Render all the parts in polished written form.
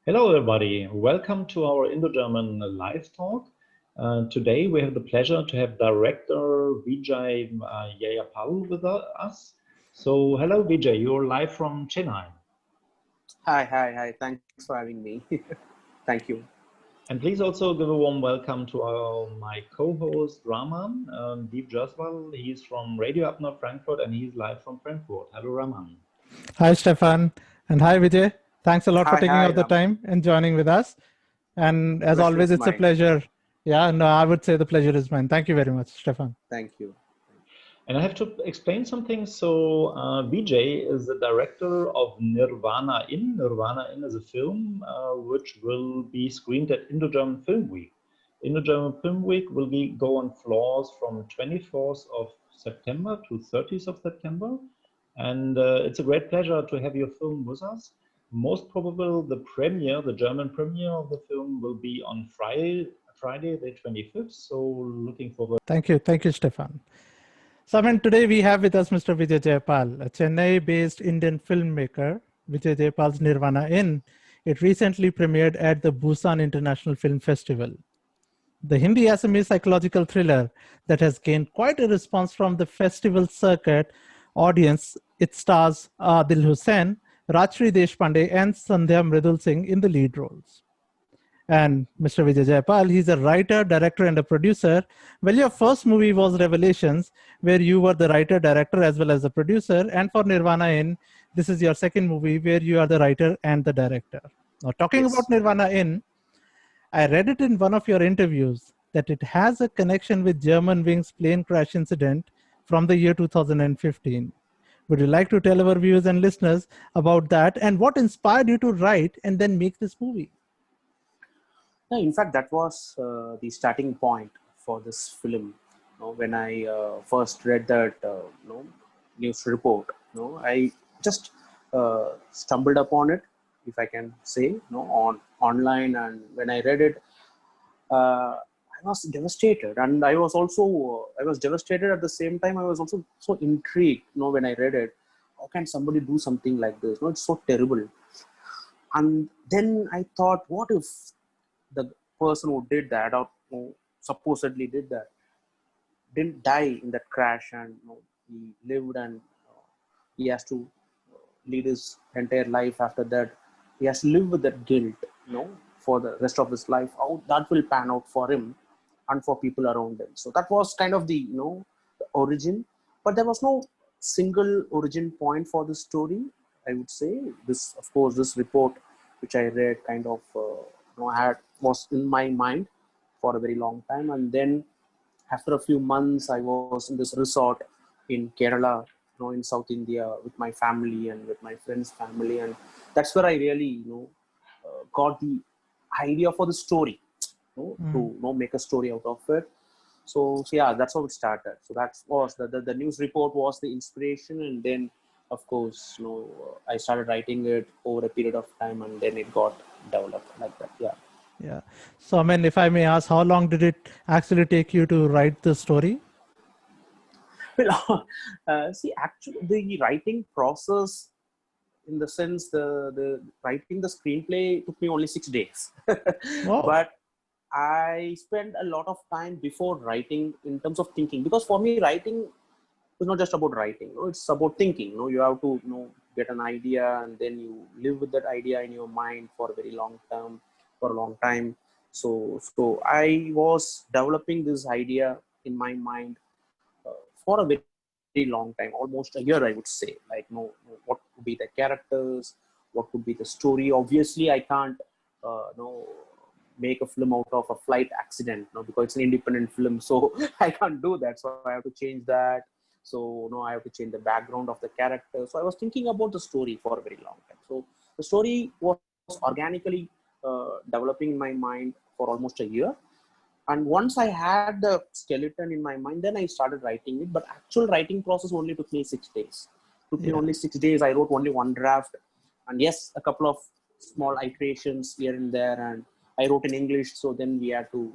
Hello, everybody. Welcome to our Indo-German live talk. Today, we have the pleasure to have director Vijay Jayapal with us. So, hello, Vijay. You're live from Chennai. Hi. Thanks for having me. Thank you. And please also give a warm welcome to my co-host Raman, Vijay Jayapal. He's from Radio Abner Frankfurt, and he's live from Frankfurt. Hello, Raman. Hi, Stefan. And hi, Vijay. Thanks a lot for taking out the Raman. time and joining with us. And as always, it's a pleasure. Yeah, no, I would say the pleasure is mine. Thank you very much, Stefan. Thank you. And I have to explain something. So Vijay is the director of Nirvana Inn. Nirvana Inn is a film which will be screened at IndoGerman Filmweek. IndoGerman Filmweek will go on floors from 24th of September to 30th of September. And it's a great pleasure to have your film with us. Most probably the premiere, the German premiere of the film will be on Friday the 25th. So looking forward. Thank you, Stefan. So, today we have with us Mr. Vijay Jayapal, a Chennai-based Indian filmmaker. Vijay Jayapal's Nirvana Inn. It recently premiered at the Busan International Film Festival. The Hindi Assamese psychological thriller that has gained quite a response from the festival circuit audience. It stars Adil Hussain, Rajshri Deshpande, and Sandhya Mridul Singh in the lead roles. And Mr. Vijay Jayapal, he's a writer, director, and a producer. Well, your first movie was Revelations, where you were the writer, director, as well as the producer. And for Nirvana Inn, this is your second movie where you are the writer and the director. Now, talking about Nirvana Inn, I read it in one of your interviews that it has a connection with Germanwings plane crash incident from the year 2015. Would you like to tell our viewers and listeners about that and what inspired you to write and then make this movie? In fact, that was the starting point for this film. When I first read that news report, I just stumbled upon it, if I can say, online. And when I read it, I was devastated. And I was devastated at the same time. I was also so intrigued, when I read it. How can somebody do something like this? It's so terrible. And then I thought, what if the person who did that, or who supposedly did that, didn't die in that crash, and he lived, and he has to lead his entire life after that. He has to live with that guilt, for the rest of his life. How that will pan out for him and for people around him. So that was kind of the the origin, but there was no single origin point for the story. I would say this, of course, this report which I read kind of was in my mind for a very long time. And then after a few months, I was in this resort in Kerala, in South India, with my family and with my friend's family. And that's where I really, got the idea for the story, to make a story out of it. So yeah, that's how it started. So that was the news report was the inspiration. And then, of course, I started writing it over a period of time, and then it got developed like that. Yeah. So, if I may ask, how long did it actually take you to write the story? Well, see, actually, the writing process, in the sense, the writing the screenplay took me only 6 days. Wow. But I spent a lot of time before writing in terms of thinking, because for me, writing is not just about writing. It's about thinking. You have to get an idea, and then you live with that idea in your mind for a very long time. So I was developing this idea in my mind for a very long time, almost a year, I would say. Like, what could be the characters, what could be the story. Obviously, I can't make a film out of a flight accident, because it's an independent film, so I can't do that. So I have to change that. So I have to change the background of the character. So I was thinking about the story for a very long time. So the story was organically developing in my mind for almost a year. And once I had the skeleton in my mind, then I started writing it. But actual writing process only took me 6 days. Only 6 days. I wrote only one draft. And yes, a couple of small iterations here and there. And I wrote in English. So then we had to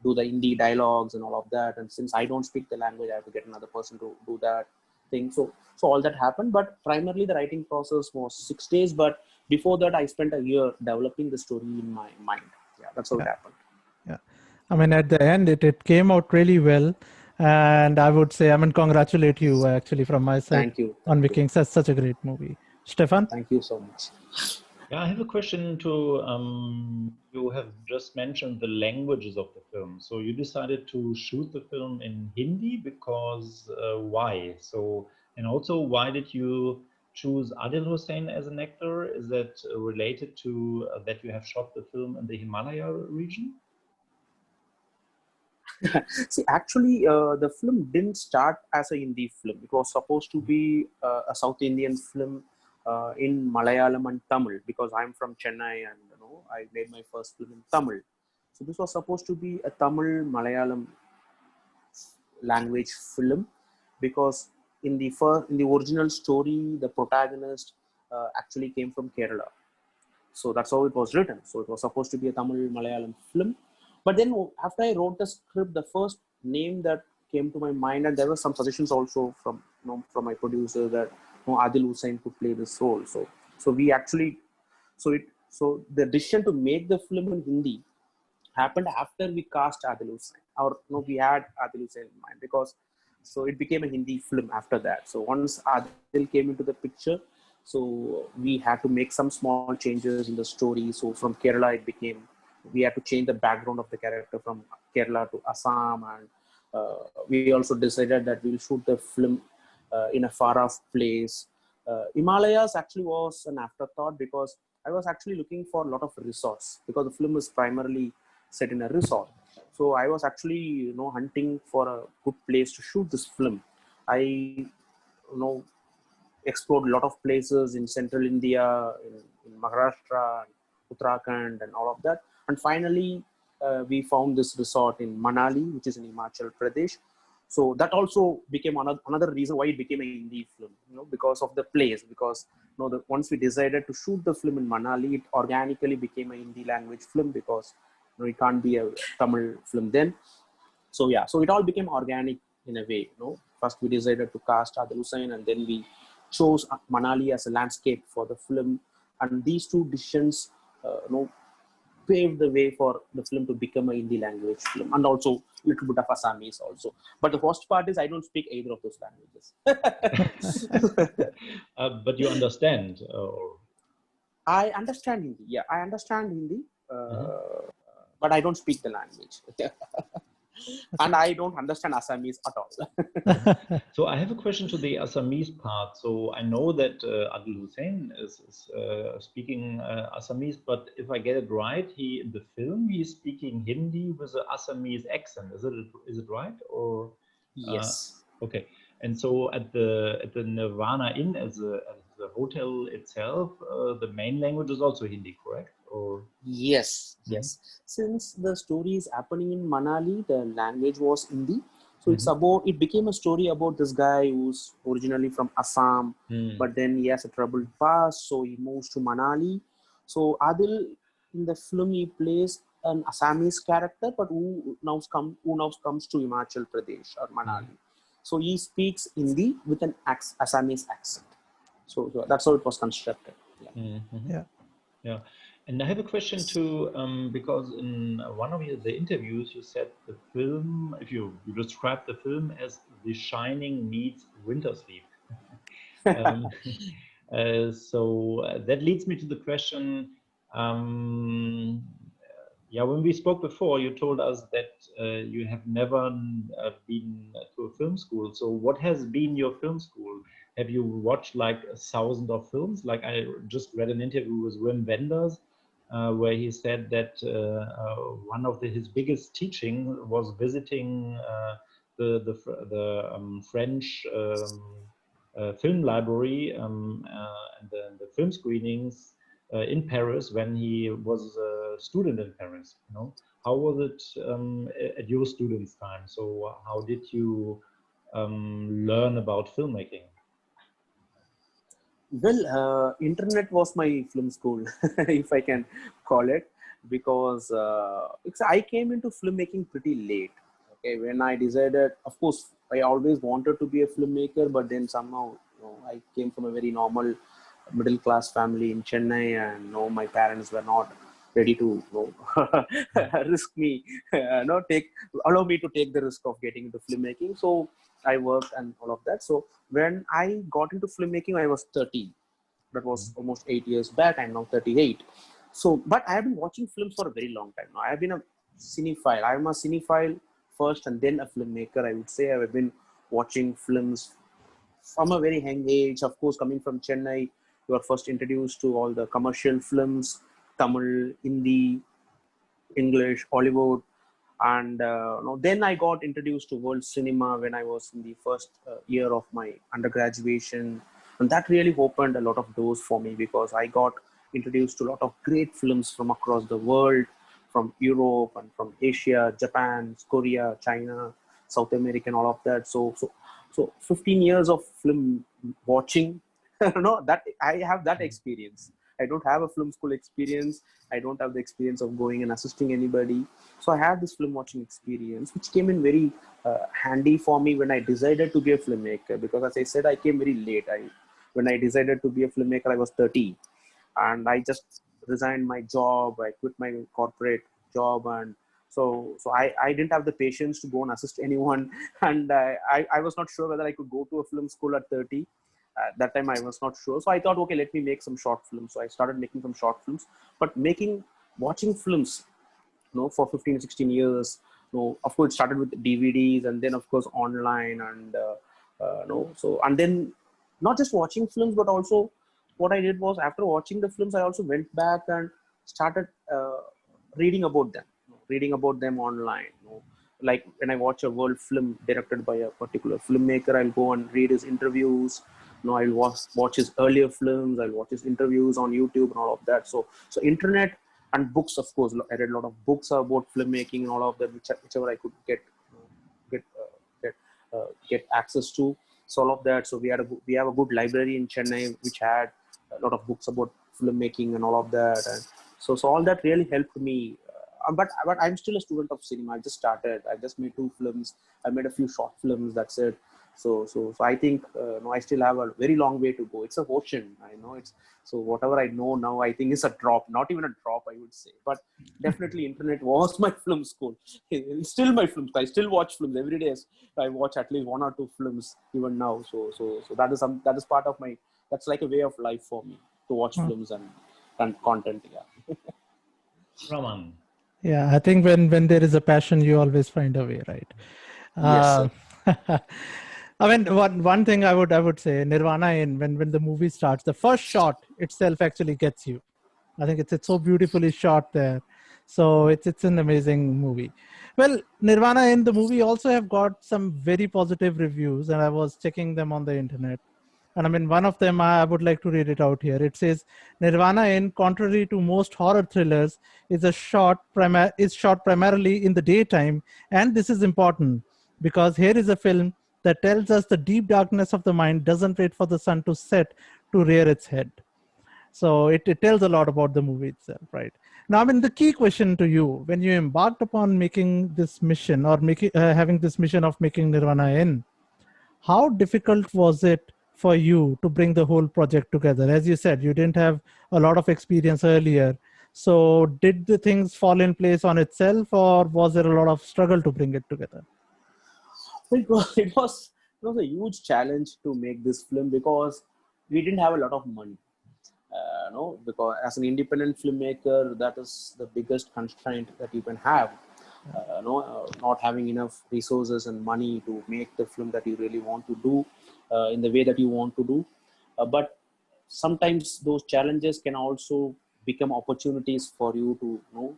do the Hindi dialogues and all of that. And since I don't speak the language, I have to get another person to do that. thing. So all that happened, but primarily the writing process was 6 days. But before that, I spent a year developing the story in my mind. Yeah, that's how it happened. Yeah. I mean, at the end, it came out really well. And I would say, I mean, congratulate you actually from my side Thank you. on making such a great movie. Stefan? Thank you so much. Yeah, I have a question to you have just mentioned the languages of the film. So you decided to shoot the film in Hindi because why? So, and also why did you choose Adil Hussain as an actor? Is that related to that you have shot the film in the Himalaya region? See, actually, the film didn't start as a Hindi film. It was supposed to be a South Indian film in Malayalam and Tamil, because I'm from Chennai and I made my first film in Tamil. So this was supposed to be a Tamil Malayalam language film, because in the original story, the protagonist actually came from Kerala. So that's how it was written. So it was supposed to be a Tamil Malayalam film. But then after I wrote the script, the first name that came to my mind, and there were some suggestions also from from my producer that Adil Hussain could play this role. So we actually so the decision to make the film in Hindi happened after we cast Adil Hussain. We had Adil Hussain in mind, because so it became a Hindi film after that. So once Adil came into the picture, so we had to make some small changes in the story. So from Kerala, we had to change the background of the character from Kerala to Assam, and we also decided that we'll shoot the film in a far-off place. Himalayas actually was an afterthought, because I was actually looking for a lot of resorts, because the film is primarily set in a resort. So I was actually hunting for a good place to shoot this film. I explored a lot of places in central India, in Maharashtra, Uttarakhand, and all of that. And finally, we found this resort in Manali, which is in Himachal Pradesh. So that also became another reason why it became a Hindi film, because of the place. Because once we decided to shoot the film in Manali, it organically became a Hindi language film, because it can't be a Tamil film then. So yeah, so it all became organic in a way. First we decided to cast Adil Hussain, and then we chose Manali as a landscape for the film, and these two decisions, paved the way for the film to become a Hindi language film, and also a little bit of Assamese also. But the worst part is I don't speak either of those languages. But you understand? I understand Hindi. Yeah, I understand Hindi, but I don't speak the language. And I don't understand Assamese at all. So I have a question to the Assamese part. So I know that Adil Hussain is speaking Assamese, but if I get it right, in the film he's speaking Hindi with an Assamese accent. Is it right? Or yes. Okay. And so at the Nirvana Inn as the hotel itself, the main language is also Hindi, correct? Or yes. Since the story is happening in Manali, the language was Hindi. So it became a story about this guy who's originally from Assam, but then he has a troubled past, so he moves to Manali. So Adil, in the film, he plays an Assamese character, but who now comes to Himachal Pradesh or Manali. So he speaks Hindi with an Assamese accent. So that's how it was constructed. Yeah. And I have a question too, because in one of the interviews you said the film, if you describe the film as The Shining meets Winter Sleep. So that leads me to the question, when we spoke before, you told us that you have never been to a film school. So what has been your film school? Have you watched like 1,000 of films? Like I just read an interview with Wim Wenders, where he said that one of his biggest teaching was visiting the French film library and the film screenings in Paris when he was a student in Paris. How was it at your students' time? So how did you learn about filmmaking? Well, internet was my film school, if I can call it, because I came into filmmaking pretty late. Okay, when I decided, of course, I always wanted to be a filmmaker, but then somehow, I came from a very normal middle class family in Chennai, and my parents were not ready to risk me, allow me to take the risk of getting into filmmaking. So I worked and all of that. So when I got into filmmaking, I was 30. That was almost 8 years back. I'm now 38. So, but I have been watching films for a very long time now. I have been a cinephile. I'm a cinephile first and then a filmmaker. I would say I have been watching films from a very young age. Of course, coming from Chennai, you are first introduced to all the commercial films, Tamil, Hindi, English, Hollywood, and then I got introduced to world cinema when I was in the first year of my undergraduation, and that really opened a lot of doors for me because I got introduced to a lot of great films from across the world, from Europe and from Asia, Japan, Korea, China, South America, and all of that. So 15 years of film watching, that I have that experience. I don't have a film school experience. I don't have the experience of going and assisting anybody. So I have this film watching experience, which came in very handy for me when I decided to be a filmmaker. Because as I said, I came very late. When I decided to be a filmmaker, I was 30, and I just resigned my job. I quit my corporate job, and so I didn't have the patience to go and assist anyone, and I was not sure whether I could go to a film school at 30. At that time I was not sure, so I thought, okay, let me make some short films. So I started making some short films, but watching films, for 15 16 years. Of course it started with DVDs, and then of course online, and so, and then not just watching films, but also what I did was, after watching the films, I also went back and started reading about them, online. Like when I watch a world film directed by a particular filmmaker, I'll go and read his interviews. I'll watch his earlier films. I'll watch his interviews on YouTube and all of that. So internet and books, of course. I read a lot of books about filmmaking and all of that, whichever I could get get access to. So all of that. So we have a good library in Chennai, which had a lot of books about filmmaking and all of that. And so all that really helped me. But I'm still a student of cinema. I just started. I just made 2 films. I made a few short films. That's it. So I think I still have a very long way to go. It's an ocean. I know it's. So whatever I know now, I think is a drop. Not even a drop, I would say. But definitely, internet was my film school. It's still my film school. I still watch films every day. I watch at least 1 or 2 films even now. So that is part of my. That's like a way of life for me to watch films and content. Yeah. Raman. Yeah, I think when there is a passion, you always find a way, right? Yes, sir. I mean, one thing I would say, Nirvana Inn, when the movie starts, the first shot itself actually gets you. I think it's so beautifully shot there. So it's an amazing movie. Well, Nirvana Inn, the movie also have got some very positive reviews, and I was checking them on the internet. And I mean, one of them, I would like to read it out here. It says, Nirvana Inn, contrary to most horror thrillers, is shot primarily in the daytime. And this is important because here is a film that tells us the deep darkness of the mind doesn't wait for the sun to set to rear its head. So it tells a lot about the movie itself, right? Now, I mean, the key question to you, when you embarked upon making this mission or having this mission of making Nirvana Inn, how difficult was it for you to bring the whole project together? As you said, you didn't have a lot of experience earlier. So did the things fall in place on itself, or was there a lot of struggle to bring it together? It was a huge challenge to make this film because we didn't have a lot of money. Because as an independent filmmaker, that is the biggest constraint that you can have. Not having enough resources and money to make the film that you really want to do in the way that you want to do. But sometimes those challenges can also become opportunities for you to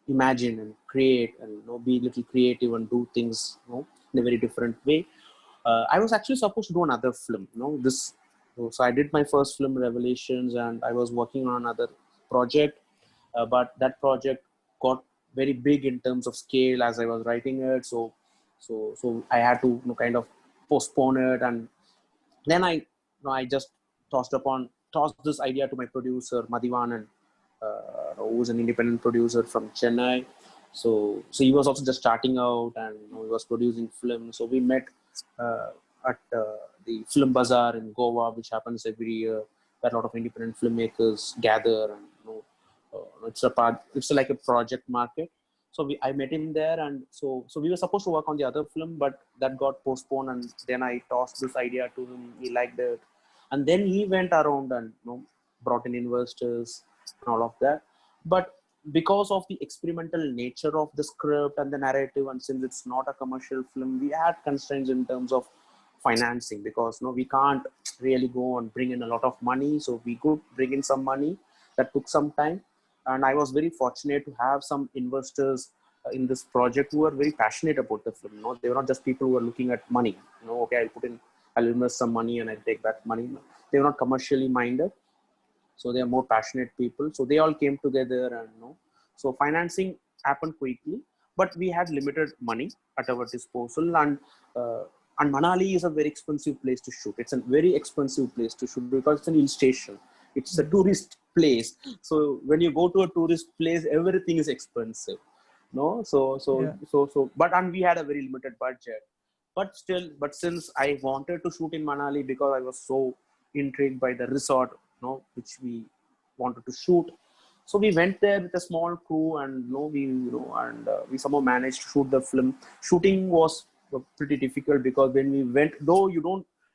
imagine and create and be a little creative and do things in a very different way. I was actually supposed to do another film. So I did my first film, Revelations, and I was working on another project, but that project got very big in terms of scale as I was writing it. So I had to kind of postpone it, and then I just tossed this idea to my producer Madhivanan, who's an independent producer from Chennai. So he was also just starting out, and he was producing film. So we met at the Film Bazaar in Goa, which happens every year, where a lot of independent filmmakers gather, and it's like a project market. So I met him there, and so we were supposed to work on the other film, but that got postponed. And then I tossed this idea to him. He liked it, and then he went around and brought in investors and all of that. But because of the experimental nature of the script and the narrative, and since it's not a commercial film, we had constraints in terms of financing, because we can't really go and bring in a lot of money. So we could bring in some money. That took some time, and I was very fortunate to have some investors in this project who were very passionate about the film. They were not just people who were looking at money. Okay, I'll invest some money and I'll take that money. They were not commercially minded. So they are more passionate people. So they all came together, and so financing happened quickly, but we had limited money at our disposal. And Manali is a very expensive place to shoot. It's a very expensive place to shoot because it's an hill station. It's a tourist place. So when you go to a tourist place, everything is expensive. But we had a very limited budget. But since I wanted to shoot in Manali because I was so intrigued by the resort, which we wanted to shoot. So we went there with a small crew, and we somehow managed to shoot the film. Shooting was pretty difficult because when we went, though you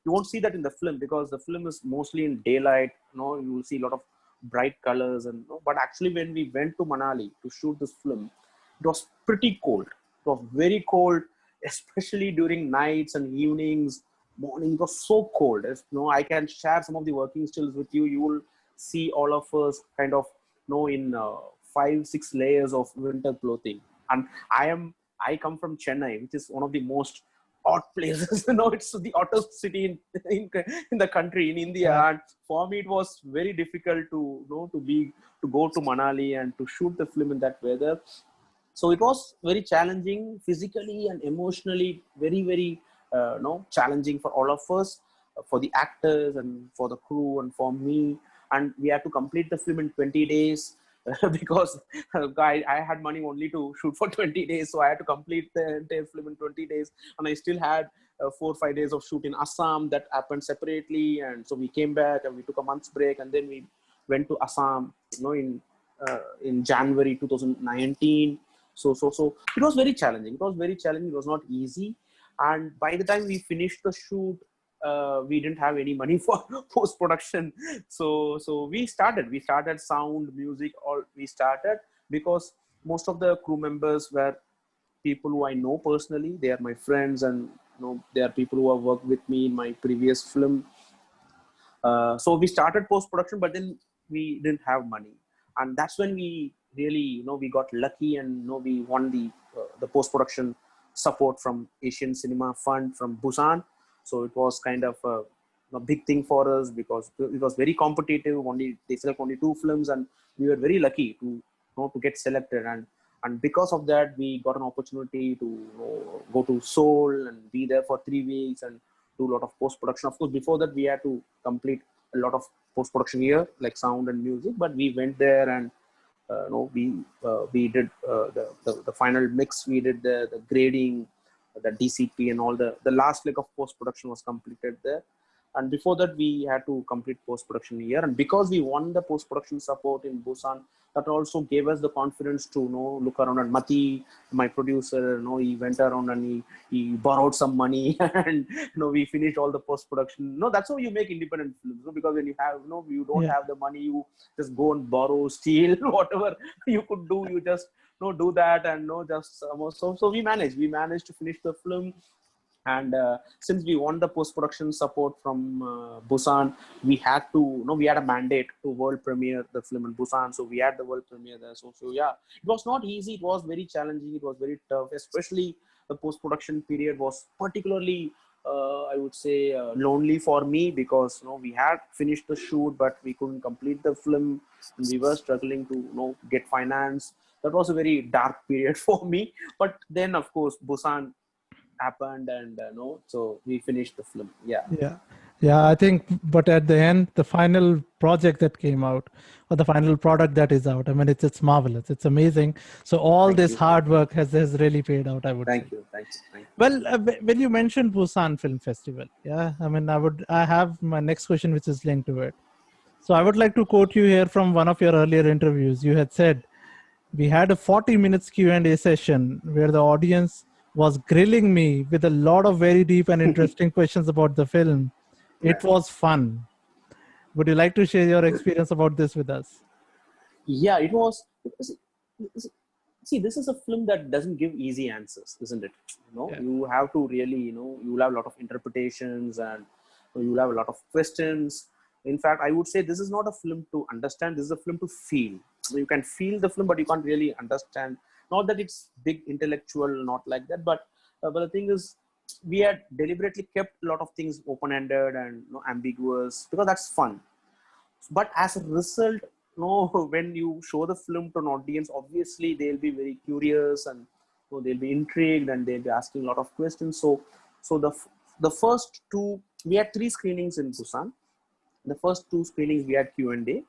won't see that in the film because the film is mostly in daylight. You will see a lot of bright colors, but actually when we went to Manali to shoot this film, it was pretty cold. It was very cold, especially during nights and evenings. Morning, it was so cold. I can share some of the working stills with you. You will see all of us kind of in 5-6 layers of winter clothing. And I come from Chennai, which is one of the most hot places. It's the hottest city in the country, in India. Yeah. And for me, it was very difficult to go to Manali and to shoot the film in that weather. So it was very challenging physically and emotionally, very, very challenging for all of us, for the actors and for the crew and for me. And we had to complete the film in 20 days because I had money only to shoot for 20 days. So I had to complete the entire film in 20 days. And I still had 4-5 days of shoot in Assam that happened separately. And so we came back and we took a month's break. And then we went to Assam, in January 2019. So it was very challenging. It was not easy. And by the time we finished the shoot, we didn't have any money for post-production. So we started sound, music, all we started because most of the crew members were people who I know personally. They are my friends, and they are people who have worked with me in my previous film. So we started post-production, but then we didn't have money. And that's when we really, we got lucky, and we won the post-production support from Asian Cinema Fund from Busan. So it was kind of a big thing for us because it was very competitive. They select only 2 films, and we were very lucky to get selected. And because of that, we got an opportunity to go to Seoul and be there for 3 weeks and do a lot of post-production. Of course, before that, we had to complete a lot of post-production here, like sound and music. But we went there and we did the final mix. We did the grading, the DCP, and all the last leg of post-production was completed there. And before that, we had to complete post-production here. And because we won the post-production support in Busan, that also gave us the confidence to look around. And Mati, my producer, he went around and he borrowed some money, and we finished all the post-production. That's how you make independent films. Because when you have you don't have the money, you just go and borrow, steal, whatever you could do, you just do that. And so we managed to finish the film. And since we won the post-production support from Busan, we had a mandate to world premiere the film in Busan. So we had the world premiere there. So yeah, it was not easy. It was very challenging. It was very tough, especially the post-production period was particularly, I would say, lonely for me because we had finished the shoot, but we couldn't complete the film, and we were struggling to get finance. That was a very dark period for me. But then, of course, Busan happened, and so we finished the film. Yeah. Yeah, I think, but at the end, the final project that came out, or the final product that is out, I mean, it's marvelous. It's amazing. So all Thank this you. hard work has really paid out, I would say. Thank you. Thank you. Thank you. Well, when you mentioned Busan Film Festival, yeah, I mean, I have my next question, which is linked to it. So I would like to quote you here from one of your earlier interviews. You had said, we had a 40 minutes Q&A session where the audience was grilling me with a lot of very deep and interesting questions about the film. Yeah. It was fun. Would you like to share your experience about this with us? Yeah, it was. See, this is a film that doesn't give easy answers, isn't it? Yeah. You have to really, you will have a lot of interpretations, and you will have a lot of questions. In fact, I would say this is not a film to understand. This is a film to feel. You can feel the film, but you can't really understand. Not that it's big intellectual, not like that. But the thing is, we had deliberately kept a lot of things open-ended and ambiguous, because that's fun. But as a result, when you show the film to an audience, obviously they'll be very curious, and they'll be intrigued, and they'll be asking a lot of questions. So the first two, we had 3 screenings in Busan. The first 2 screenings we had Q&A,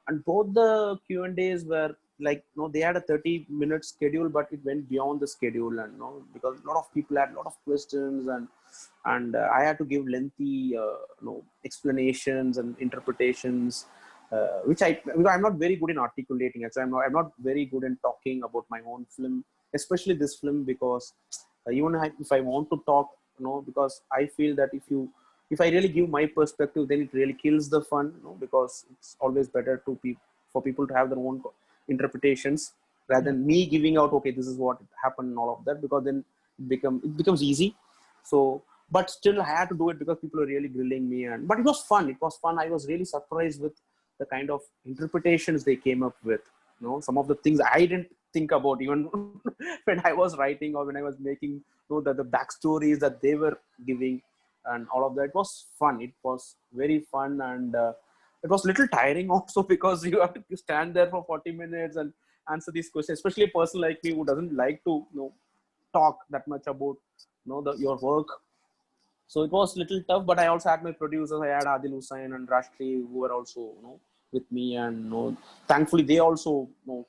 and both the Q&As were like, they had a 30-minute schedule, but it went beyond the schedule, and because a lot of people had a lot of questions, and I had to give lengthy explanations and interpretations, which I'm not very good in articulating. Actually, I'm not very good in talking about my own film, especially this film, because even if I want to talk, because I feel that if I really give my perspective, then it really kills the fun, because it's always better for people to have their own interpretations rather than me giving out, okay, this is what happened and all of that, because then it becomes easy. So, but still I had to do it because people are really grilling me, but it was fun. It was fun. I was really surprised with the kind of interpretations they came up with. Some of the things I didn't think about even when I was writing, or when I was making, the backstories that they were giving and all of that. It was fun. It was very fun, and it was a little tiring also, because you have to stand there for 40 minutes and answer these questions, especially a person like me who doesn't like to talk that much about your work. So it was a little tough, but I also had my producers. I had Adil Hussain and Rajshri, who were also with me, and thankfully they also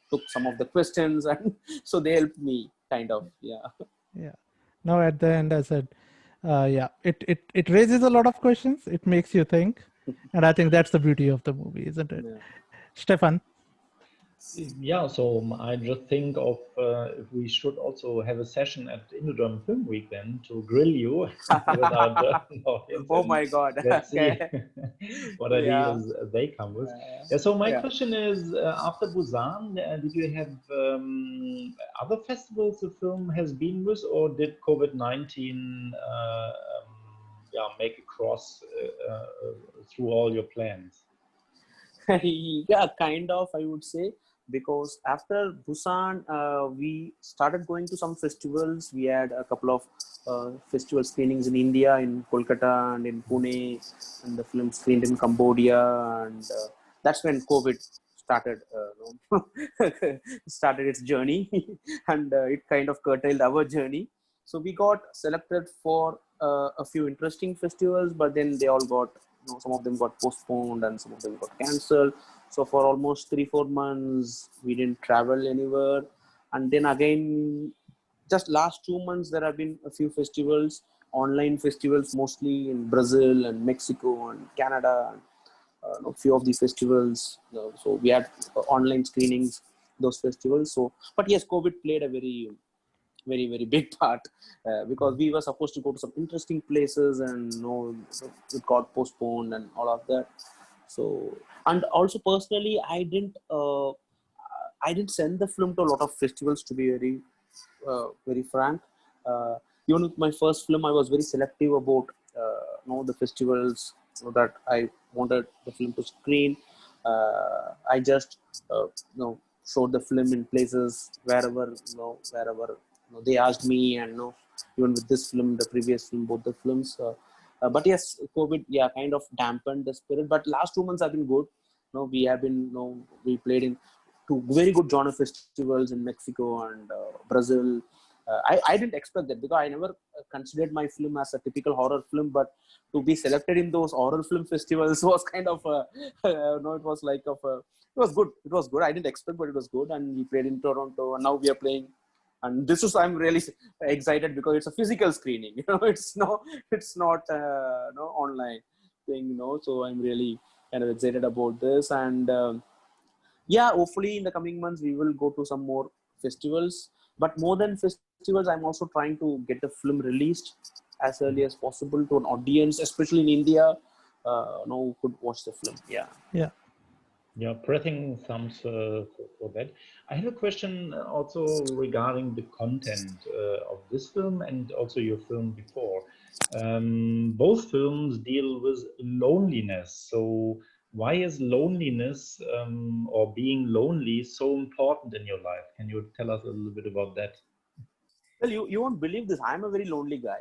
took some of the questions, and so they helped me kind of. Yeah. Now at the end, I said, yeah, it raises a lot of questions. It makes you think. And I think that's the beauty of the movie, isn't it? Yeah. Stefan? Yeah, so I just think of if we should also have a session at IndoGerman Filmweek then to grill you with our German audience. Oh my God. Let's see Okay. what Yeah. ideas they come with. Yeah, so my Yeah. question is, after Busan, did you have other festivals the film has been with, or did COVID-19 make a cross through all your plans? Yeah, kind of, I would say, because after Busan, we started going to some festivals. We had a couple of festival screenings in India, in Kolkata and in Pune, and the film screened in Cambodia, and that's when COVID started started its journey, and it kind of curtailed our journey. So we got selected for a few interesting festivals, but then they all got, some of them got postponed and some of them got cancelled. So for almost 3-4 months, we didn't travel anywhere. And then again, just last 2 months, there have been a few festivals, online festivals, mostly in Brazil and Mexico and Canada, and a few of these festivals. So we had online screenings, those festivals. So, but yes, COVID played a very, very big part, because we were supposed to go to some interesting places, and it got postponed and all of that. So, and also personally, I didn't send the film to a lot of festivals, to be very frank. Even with my first film, I was very selective about the festivals that I wanted the film to screen. I just showed the film in places wherever they asked me, and even with this film, the previous film, both the films. But yes, COVID, kind of dampened the spirit. But last 2 months have been good. We have been, we played in 2 very good genre festivals in Mexico and Brazil. I didn't expect that, because I never considered my film as a typical horror film, but to be selected in those horror film festivals was kind of no, it was like it was good. It was good. I didn't expect, but it was good. And we played in Toronto, and now we are playing. And this is, I'm really excited because it's a physical screening. It's not no online thing. So I'm really kind of excited about this. And yeah, hopefully in the coming months we will go to some more festivals. But more than festivals, I'm also trying to get the film released as early as possible to an audience, especially in India, who could watch the film. Yeah. Yeah. Yeah, pressing thumbs for that. I have a question also regarding the content of this film and also your film before. Both films deal with loneliness. So why is loneliness or being lonely so important in your life? Can you tell us a little bit about that? Well, you won't believe this. I'm a very lonely guy.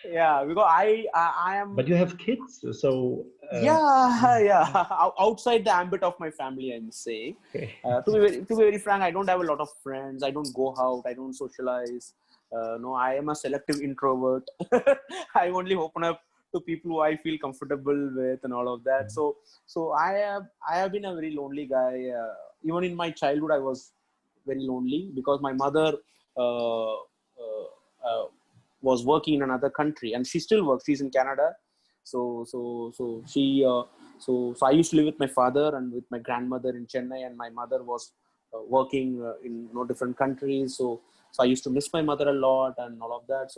Yeah, because I am. But you have kids, so Yeah. Outside the ambit of my family, I'm saying. okay. To be very frank, I don't have a lot of friends. I don't go out. I don't socialize. No, I am a selective introvert. I only open up to people who I feel comfortable with and all of that. So I have been a very lonely guy. Even in my childhood, I was very lonely because my mother uh, uh, uh, was working in another country, and she still works. She's in Canada. So I used to live with my father and with my grandmother in Chennai, and my mother was working in different countries. So I used to miss my mother a lot and all of that.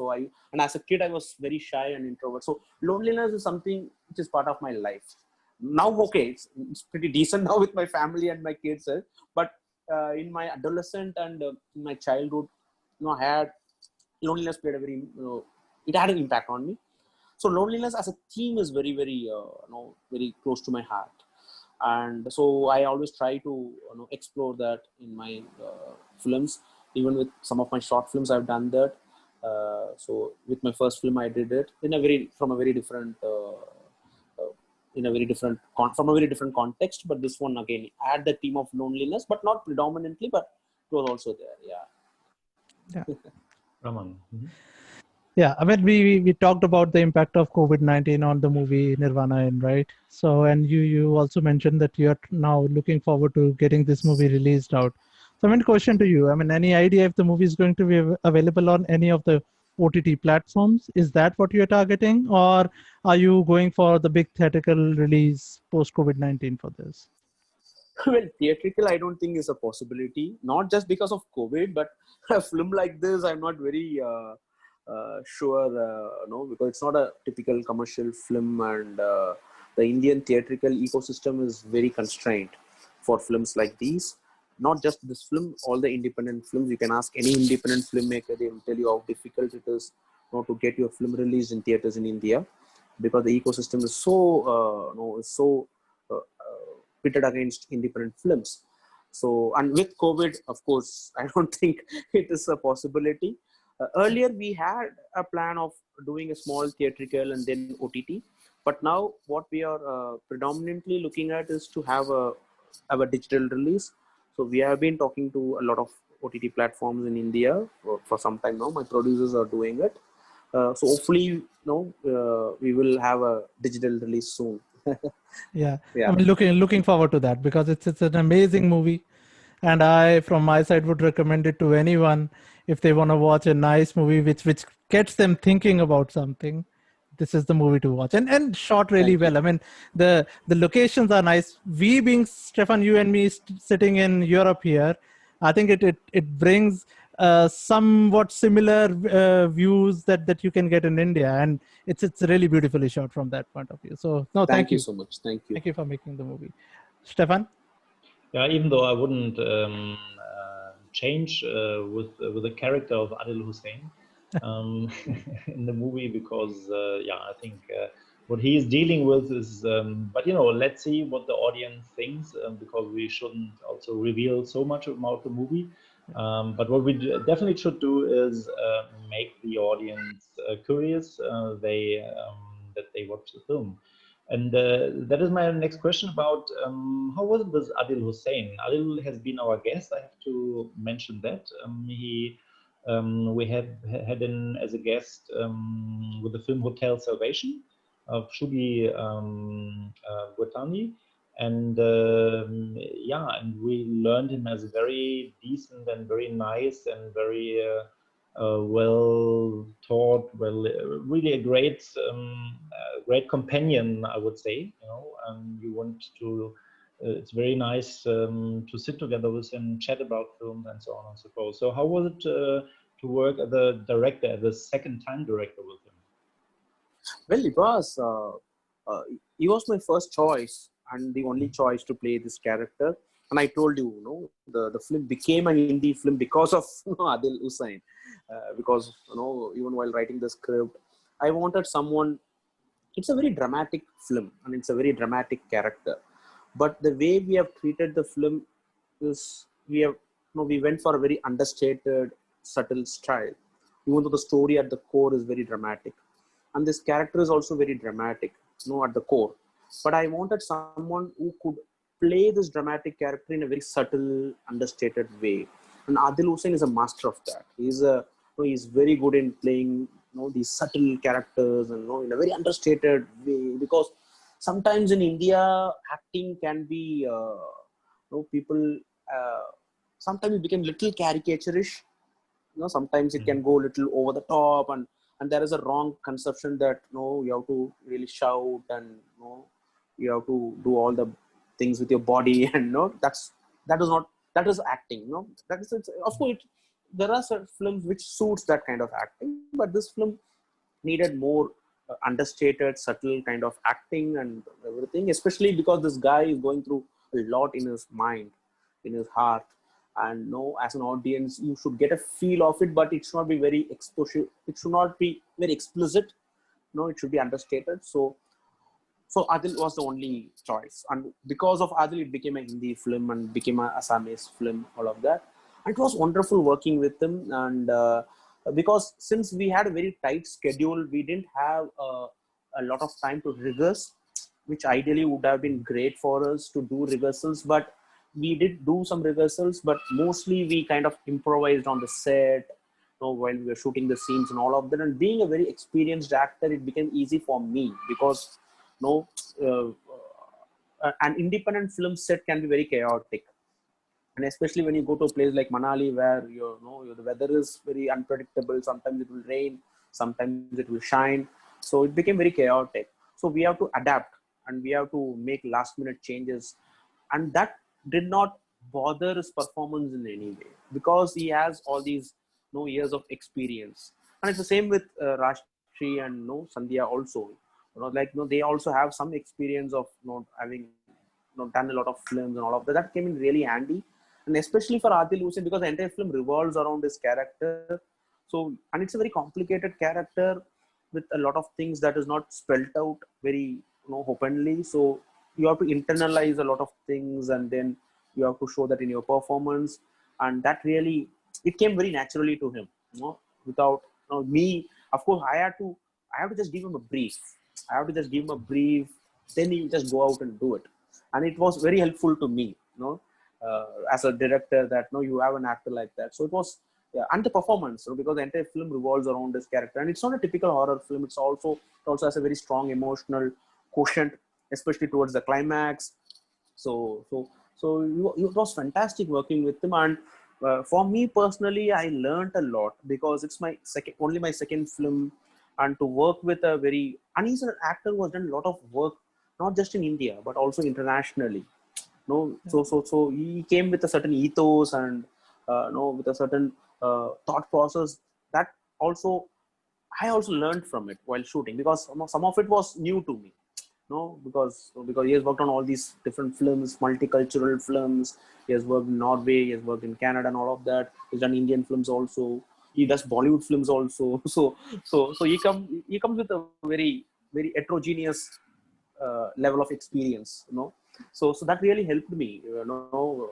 And as a kid, I was very shy and introvert. So loneliness is something which is part of my life. Now, okay, it's pretty decent now with my family and my kids, but in my adolescent and in my childhood, I had loneliness played a very, it had an impact on me. So loneliness as a theme is very, very, very close to my heart. And so I always try to explore that in my films. Even with some of my short films, I've done that. So with my first film, I did it in a very from a very different from a very different context. But this one again had the theme of loneliness, but not predominantly, but it was also there. Yeah. Raman. Yeah, I mean, we talked about the impact of COVID-19 on the movie Nirvana Inn, right? So, and you also mentioned that you're now looking forward to getting this movie released out. So, I mean, question to you, I mean, any idea if the movie is going to be available on any of the OTT platforms? Is that what you're targeting, or are you going for the big theatrical release post COVID-19 for this? Well, theatrical, I don't think is a possibility. Not just because of COVID, but a film like this, I'm not very sure. No, because it's not a typical commercial film, and the Indian theatrical ecosystem is very constrained for films like these. Not just this film, all the independent films. You can ask any independent filmmaker; they will tell you how difficult it is, to get your film released in theaters in India, because the ecosystem is so is so pitted against independent films. So, and with COVID, of course, I don't think it is a possibility. Earlier, we had a plan of doing a small theatrical and then OTT, but now what we are predominantly looking at is to have a digital release. So we have been talking to a lot of OTT platforms in India for some time now. My producers are doing it. So hopefully, we will have a digital release soon. Yeah, Yeah. I mean, looking forward to that because it's an amazing movie, and I, from my side, would recommend it to anyone if they want to watch a nice movie which gets them thinking about something. This is the movie to watch, and shot really Thank you. well. I mean, the locations are nice. We being Stefan, you and me sitting in Europe here, I think it brings somewhat similar views that you can get in India, and it's really beautifully shot from that point of view. So no, Thank thank you you. so much. Thank you. Thank you for making the movie. Stefan? Yeah, even though I wouldn't change with the character of Adil Hussain um, in the movie because yeah, I think what he is dealing with is. But let's see what the audience thinks because we shouldn't also reveal so much about the movie. But what we definitely should do is make the audience curious. That they watch the film. And that is my next question about how was it with Adil Hussain? Adil has been our guest. I have to mention that. We have had him as a guest with the film Hotel Salvation of Shubi Bhutani. And yeah, and we learned him as a very decent and very nice and very well taught, really a great companion, I would say. You know, you want to. It's very nice to sit together with him, chat about films, and so on and so forth. So, how was it to work as a director, as a second-time director with him? Well, he was my first choice and the only choice to play this character. And I told you, the film became an indie film because of Adil Hussain. Because even while writing the script, I wanted someone. It's a very dramatic film and it's a very dramatic character. But the way we have treated the film is we went for a very understated, subtle style. Even though the story at the core is very dramatic, and this character is also very dramatic, at the core. But I wanted someone who could play this dramatic character in a very subtle, understated way. And Adil Hussain is a master of that. He's very good in playing these subtle characters and in a very understated way. Because sometimes in India, acting can be people. Sometimes it became little caricaturish. Sometimes it can go a little over the top, and there is a wrong conception that you have to really shout and you have to do all the things with your body, and that is acting. That is, of course there are certain films which suits that kind of acting, but this film needed more understated, subtle kind of acting and everything, especially because this guy is going through a lot in his mind, in his heart. And as an audience, you should get a feel of it, but it should not be very exposure. It should not be very explicit. It should be understated. So Adil was the only choice, and because of Adil, it became a Hindi film and became a Assamese film. All of that, and it was wonderful working with him. And because since we had a very tight schedule, we didn't have a lot of time to rehearse, which ideally would have been great for us to do rehearsals, but we did do some rehearsals, but mostly we kind of improvised on the set, while we were shooting the scenes and all of that. And being a very experienced actor, it became easy for me because, an independent film set can be very chaotic, and especially when you go to a place like Manali, where the weather is very unpredictable. Sometimes it will rain, sometimes it will shine, so it became very chaotic. So we have to adapt and we have to make last minute changes, and that did not bother his performance in any way because he has all these years of experience. And it's the same with Rajshri and Sandhya also. They also have some experience of having done a lot of films and all of that. That came in really handy, and especially for Adil Hussain, because the entire film revolves around his character. So, and it's a very complicated character with a lot of things that is not spelled out very openly. So you have to internalize a lot of things, and then you have to show that in your performance. And that really, it came very naturally to him, without me. Of course, I have to just give him a brief. Then he just go out and do it. And it was very helpful to me, as a director, that you have an actor like that. So it was, yeah, and the performance, because the entire film revolves around this character, and it's not a typical horror film. It also has a very strong emotional quotient, especially towards the climax. So it was fantastic working with him. And for me personally, I learned a lot because it's only my second film, and to work with a very, and he's an actor who has done a lot of work, not just in India but also internationally. So he came with a certain ethos and with a certain thought process that also I also learned from it while shooting, because some of it was new to me. Because he has worked on all these different films, multicultural films. He has worked in Norway, he has worked in Canada and all of that. He's done Indian films also. He does Bollywood films also. So he comes with a very, very heterogeneous level of experience. So that really helped me.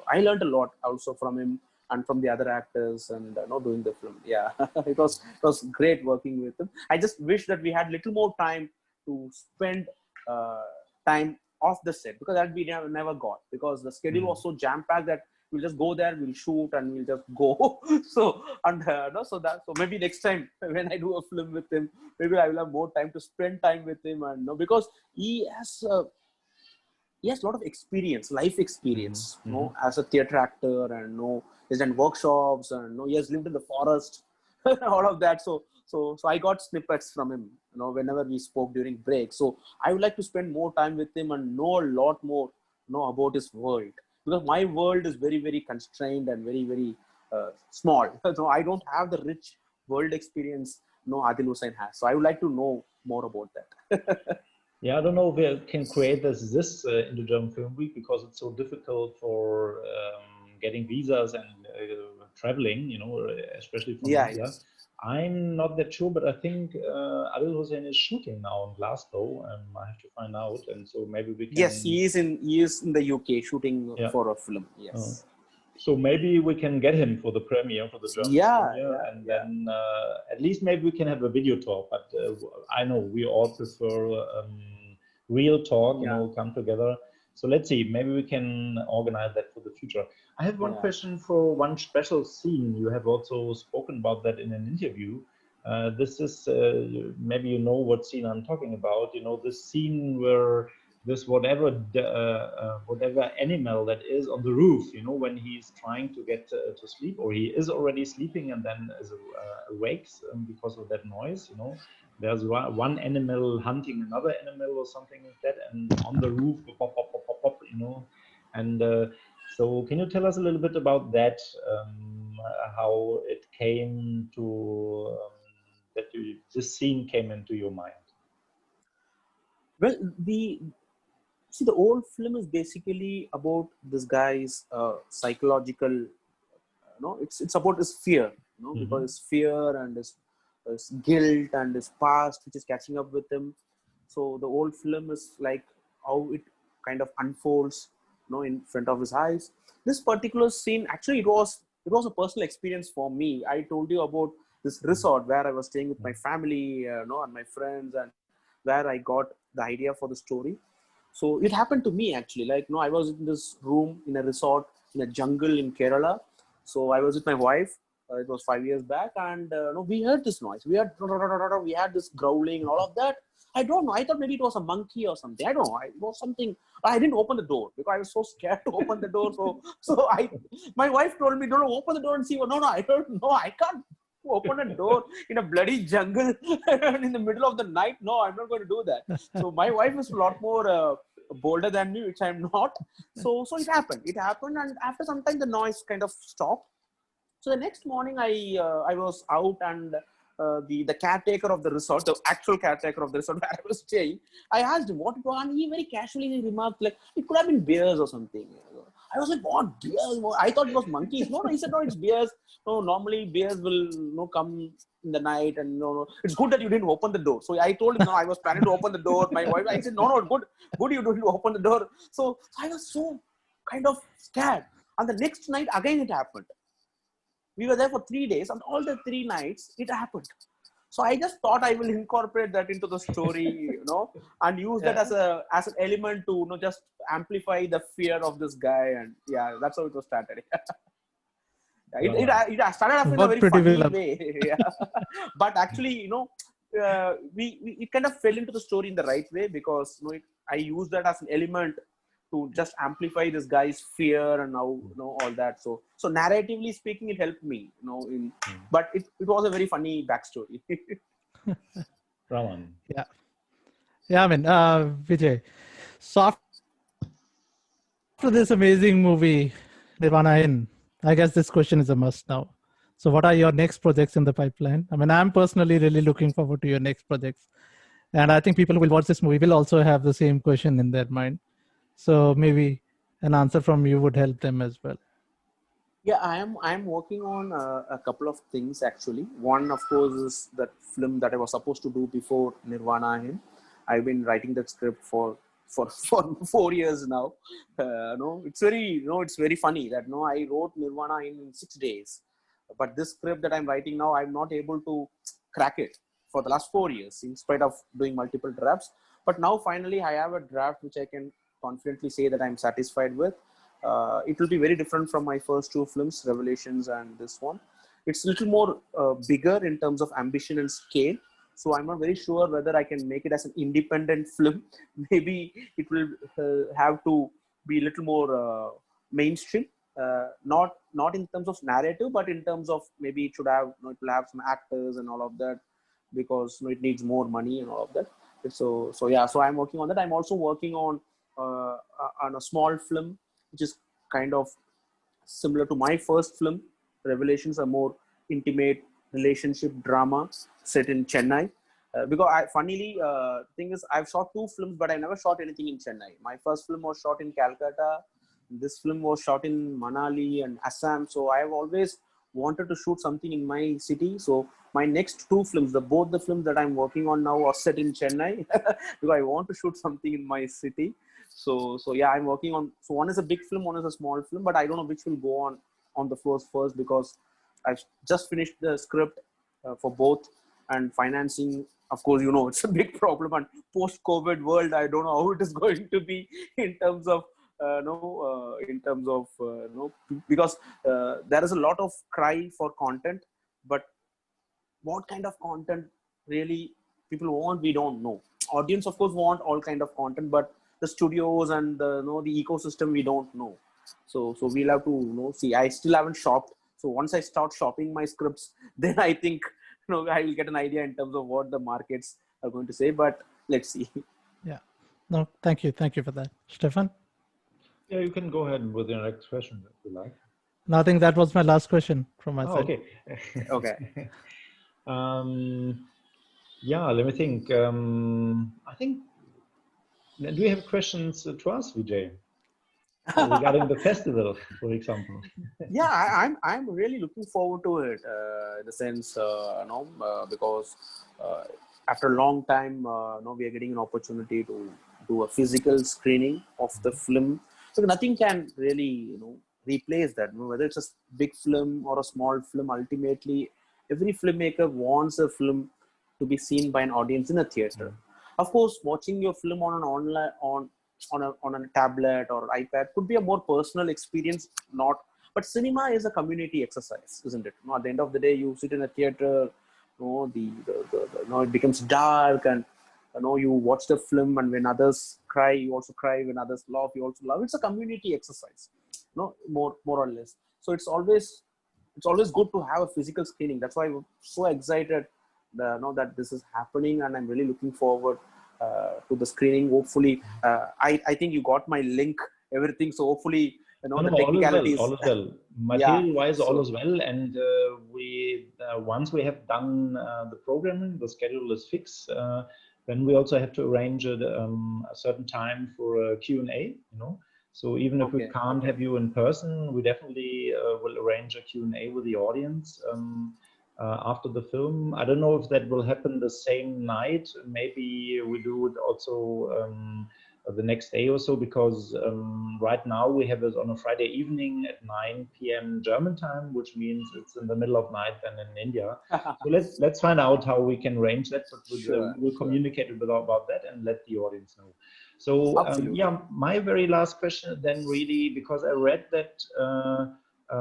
I learned a lot also from him and from the other actors, and doing the film. Yeah, it was great working with him. I just wish that we had little more time to spend time off the set, because that we never got, because the schedule was so jam-packed that we'll just go there, we'll shoot, and we'll just go. So, and so maybe next time when I do a film with him, maybe I will have more time to spend time with him, and because he has a lot of experience, life experience, as a theater actor, and he's done workshops, and he has lived in the forest, all of that. So I got snippets from him, whenever we spoke during break. So I would like to spend more time with him and know a lot more, about his world, because my world is very, very constrained and very, very small. So I don't have the rich world experience Adil Hussain has. So I would like to know more about that. Yeah, I don't know if we can create this IndoGerman Film Week, because it's so difficult for getting visas and traveling, especially from India. Yes. I'm not that sure, but I think Adil Hussain is shooting now in Glasgow. I have to find out, and so maybe we can. Yes, he is in the UK shooting for a film. Yes. So maybe we can get him for the premiere, for the German premiere, and then at least maybe we can have a video talk. But I know we all prefer real talk, come together. So let's see, maybe we can organize that for the future. I have one question for one special scene. You have also spoken about that in an interview. This is, maybe you know what scene I'm talking about. This scene where this whatever animal that is on the roof, when he's trying to get to sleep, or he is already sleeping and then awakes because of that noise, there's one animal hunting another animal or something like that, and on the roof, pop, pop, pop, pop, pop, and so can you tell us a little bit about that, how it came to this scene came into your mind? Well, the whole film is basically about this guy's psychological, it's about his fear, because his fear and his guilt and his past, which is catching up with him. So the whole film is like how it kind of unfolds, in front of his eyes. This particular scene, actually, it was a personal experience for me. I told you about this resort where I was staying with my family, and my friends, and where I got the idea for the story. So it happened to me, actually. Like, I was in this room in a resort in a jungle in Kerala. So I was with my wife. It was 5 years back, and we heard this noise. We had this growling and all of that. I don't know. I thought maybe it was a monkey or something. I don't know. It was something. I didn't open the door because I was so scared to open the door. So my wife told me, "No, open the door and see." Well, no, I don't know. I can't open a door in a bloody jungle in the middle of the night. No, I'm not going to do that. So my wife is a lot more bolder than me, which I'm not. So it happened. And after some time, the noise kind of stopped. So the next morning, I was out, and the caretaker of the resort, the actual caretaker of the resort where I was staying, I asked him what it was, and he very casually remarked, like, it could have been bears or something. I was like, what, bears? I thought it was monkeys. No, he said, no, it's bears. No, normally bears will come in the night, and no, it's good that you didn't open the door. So I told him, no, I was planning to open the door. My wife, I said, no, good you didn't open the door. So I was so kind of scared. And the next night, again, it happened. We were there for 3 days, and all the 3 nights, it happened. So I just thought I will incorporate that into the story, and use that as an element to, just amplify the fear of this guy. And that's how it was started. It started off in a very funny way. But actually, it kind of fell into the story in the right way, because I used that as an element to just amplify this guy's fear and now all that. So narratively speaking, it helped me, but it was a very funny backstory. Raman. I mean, Vijay. So after this amazing movie, Nirvana Inn, I guess this question is a must now. So what are your next projects in the pipeline? I mean, I'm personally really looking forward to your next projects. And I think people who will watch this movie will also have the same question in their mind. So maybe an answer from you would help them as well. Yeah, I'm working on a couple of things, actually. One, of course, is that film that I was supposed to do before Nirvana Inn. I've been writing that script for 4 years now. It's very funny that I wrote Nirvana in 6 days, but this script that I'm writing now, I'm not able to crack it for the last 4 years, in spite of doing multiple drafts. But now finally I have a draft which I can confidently say that I'm satisfied with. It will be very different from my first two films, Revelations and this one. It's a little more bigger in terms of ambition and scale. So I'm not very sure whether I can make it as an independent film. Maybe it will have to be a little more mainstream. Not in terms of narrative, but in terms of maybe it should have, it will have some actors and all of that, because it needs more money and all of that. So yeah, so I'm working on that. I'm also working on a small film which is kind of similar to my first film, Revelations, a more intimate relationship drama set in Chennai. Because funnily, thing is, I've shot two films, but I never shot anything in Chennai. My first film was shot in Calcutta. This film was shot in Manali and Assam. So I have always wanted to shoot something in my city. So my next two films, both the films that I'm working on now are set in Chennai because I want to shoot something in my city. So yeah, I'm working on. So one is a big film, one is a small film, but I don't know which will go on the first because I've just finished the script for both, and financing. Of course, it's a big problem. And post-COVID world, I don't know how it is going to be in terms of because there is a lot of cry for content, but what kind of content really people want, we don't know. Audience, of course, want all kind of content, but the studios and the ecosystem, we don't know. So we'll have to see. I still haven't shopped. So once I start shopping my scripts, then I think I will get an idea in terms of what the markets are going to say. But let's see. Yeah. No, thank you for that, Stefan. Yeah, you can go ahead with your next question if you like. No, I think that was my last question from my side. Okay. Okay. Yeah, let me think. I think, do you have questions to us, Vijay, regarding the festival, for example? Yeah, I'm really looking forward to it. In the sense, because after a long time, we are getting an opportunity to do a physical screening of the film. So nothing can really, replace that. Whether it's a big film or a small film, ultimately, every filmmaker wants a film to be seen by an audience in a theater. Of course, watching your film on an online on a tablet or iPad could be a more personal experience. But cinema is a community exercise, isn't it? At the end of the day, you sit in a theater. It becomes dark, and you watch the film, and when others cry, you also cry. When others laugh, you also laugh. It's a community exercise, more or less. So it's always good to have a physical screening. That's why I'm so excited that this is happening, and I'm really looking forward to the screening. Hopefully, I think you got my link, everything. So hopefully, the technicalities. All is well. Material-wise, all is well. And we once we have done the programming, the schedule is fixed. Then we also have to arrange a certain time for a Q&A. So even if we can't have you in person, we definitely will arrange a Q&A with the audience after the film. I don't know if that will happen the same night. Maybe we do it also the next day or so, because right now we have it on a Friday evening at 9 p.m. German time, which means it's in the middle of night than in India. So let's find out how we can arrange that, but we'll communicate about that and let the audience know. So yeah, my very last question then, really, because I read that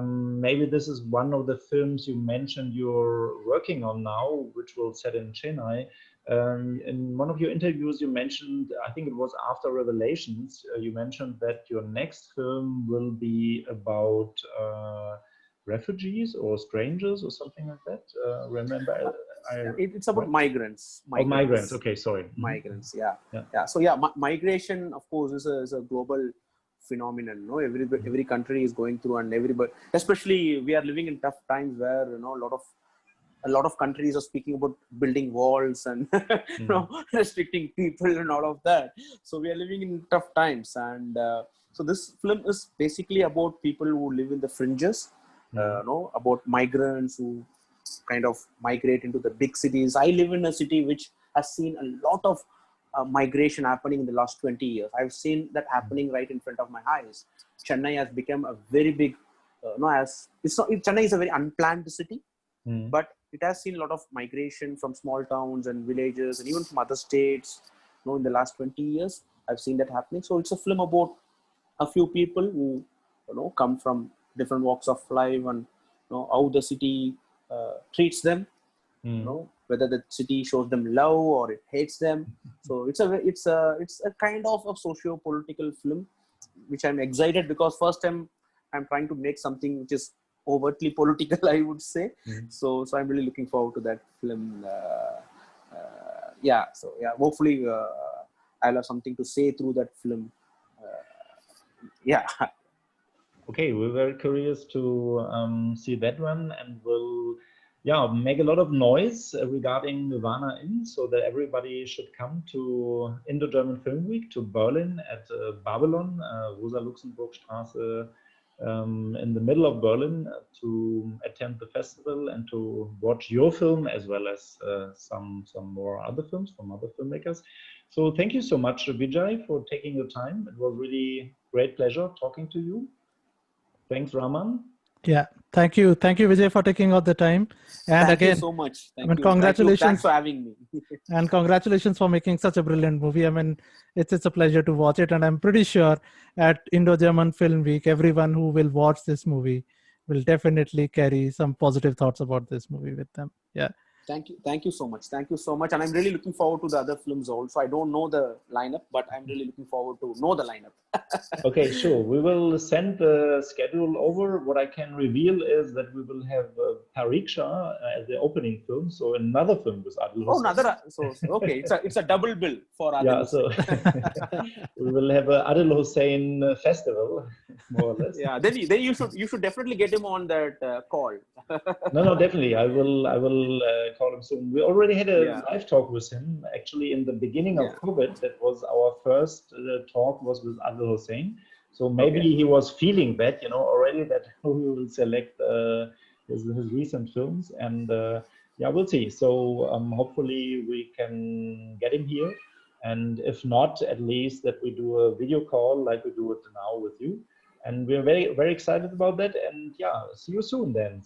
maybe this is one of the films you mentioned you're working on now, which will set in Chennai. In one of your interviews, you mentioned, I think it was after Revelations, you mentioned that your next film will be about refugees or strangers or something like that. Remember? It's about migrants. Oh, migrants. Okay, sorry. Migrants. Yeah. So yeah, migration, of course, is a global phenomenon. Every country is going through, and everybody, especially we are living in tough times where a lot of countries are speaking about building walls and restricting people and all of that. So we are living in tough times, and so this film is basically about people who live in the fringes, about migrants who kind of migrate into the big cities. I live in a city which has seen a lot of migration happening in the last 20 years. I've seen that happening right in front of my eyes. Chennai has become a very big, Chennai is a very unplanned city, but it has seen a lot of migration from small towns and villages, and even from other states. in the last 20 years. I've seen that happening. So it's a film about a few people who come from different walks of life, and how the city treats them. Whether the city shows them love or it hates them. So it's a kind of a socio-political film, which I'm excited, because first time I'm trying to make something which is overtly political, I would say. So I'm really looking forward to that film. Hopefully I'll have something to say through that film. Okay, we're very curious to see that one, and we'll make a lot of noise regarding Nirvana Inn, so that everybody should come to IndoGerman Filmweek to Berlin at Babylon, Rosa-Luxemburg-Straße, in the middle of Berlin, to attend the festival and to watch your film, as well as some more other films from other filmmakers. So thank you so much, Vijay, for taking the time. It was really great pleasure talking to you. Thanks, Raman. Yeah, thank you, Vijay, for taking out the time. And thank again, you so much. Congratulations. Thanks for having me. And congratulations for making such a brilliant movie. I mean, it's a pleasure to watch it, and I'm pretty sure at Indo-German Film Week, everyone who will watch this movie will definitely carry some positive thoughts about this movie with them. Yeah. Thank you so much. And I'm really looking forward to the other films also. I don't know the lineup, but I'm really looking forward to know the lineup. Okay, sure. We will send the schedule over. What I can reveal is that we will have Pariksha as the opening film. So another film with Adil Hussain. Okay, it's a double bill for Adil Hussain. So we will have a Adil Hussain festival, more or less. Yeah, then you should definitely get him on that call. No, definitely. I will call him soon. We already had a live talk with him, actually, in the beginning of COVID. That was our first talk, was with Adil Hussain. So maybe he was feeling that, already, that we will select his recent films, and we'll see. So hopefully we can get him here, and if not, at least that we do a video call like we do it now with you. And we're very, very excited about that. And see you soon then.